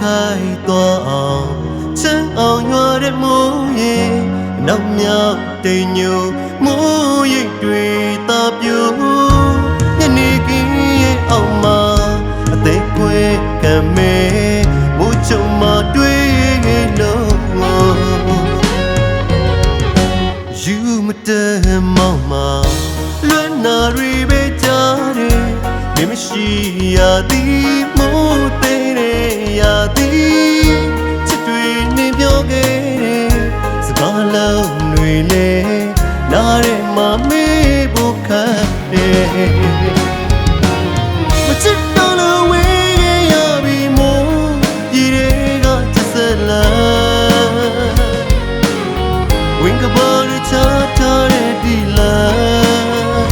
ခိုင်သွားအောင်ချမ်းအောင်ရွာတဲ့မိုးရေနောက်မြောက်တိမ်ညိုမိုးရိပ်တွေတာပြိုညနေခင်းရဲ့အောက်မှာအသေးကွဲကံမဲမိုးချုံမှာတွေ့လို့ယူမတဲမောင်မှာလွမ်းနာရီပဲကြားတယ်မြင်မရှိရသည်မိုးသေးတယ်ရသည်ချစ်တွေနေပြောခဲ့တယ်စကားလုံးတွေလေနားထဲမှာမေးဖို့ခက်တယ်မချစ်တော့လို့ဝေးခဲ့ရပြီမို့ဒီတွေကချစ်စလားဝင်းကပါရချထားတဲ့ဒီလား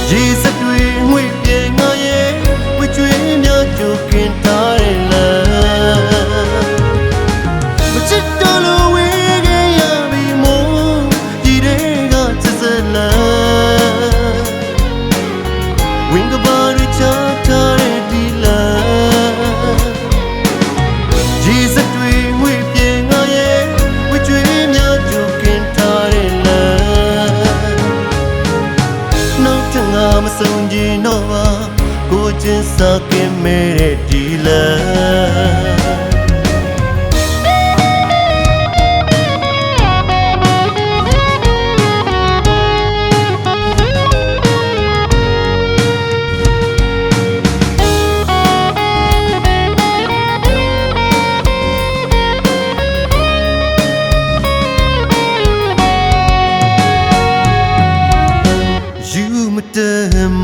ရေစက်တွေငွေပြေငါရဲ့ဝကျွေးများကြိုကင်ထားတယ်လားမချစ်တော့လို့ဝေးခဲ့ရပြီမို့ဒီတွေကချစ်စလားဝင်းကပါရချထားတဲ့ဒီလားရေစက်တွေငွေပြေငါရဲ့ဝကျွေးများကြိုကင်ထားတယ်လားနောက်ထပ်ငါမဆုံးချင်တော့ပါကိုချင်းစားကင်မဲတဲ့ဒီလား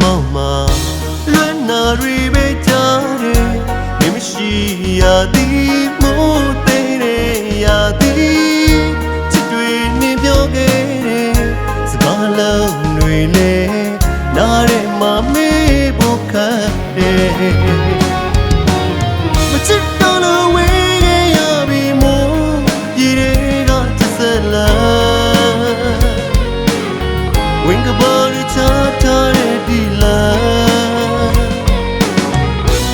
မောင်မှာလွမ်းနာရီပဲကြားတယ်မြင်မရှိရသည်မိုးသေးတယ်ရသည်ချစ်တွေနေပြောခဲ့တယ်စကားလုံးတွေလေနားထဲမှာမေးဖို့ခက်တယ်မချစ်တော့လို့ဝေးခဲ့ရပြီမို့ဒီတွေကချစ်စလားဝင်းကပါရချထားတဲ့ဒီလား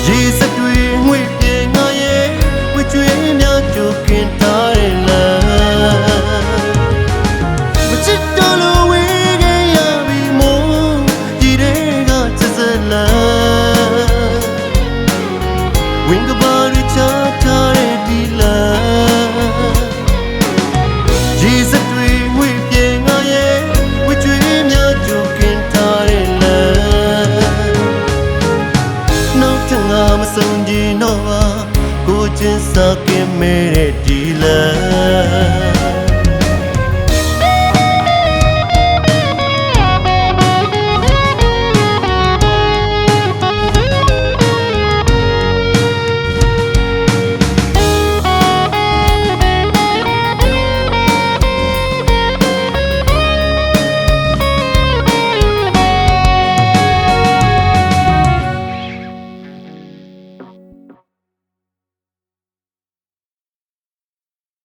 ရေစက်တွေငွေပြေငါရဲ့ဝကျွေးများကြိုကင်ထားတယ်လားမချစ်တော့လို့ဝေးခဲ့ရပြီမို့ဒီတွေကချစ်စလားဝင်းကပါရချထားတဲ့ဒီလားရေစက်တွေငွေပြေငါရဲ့ဝကျွေးများကြိုကင်ထားတယ်ငါမဆုံးချင်တော့ပါကိုချင်းစားကင်မဲတဲ့ဒီလား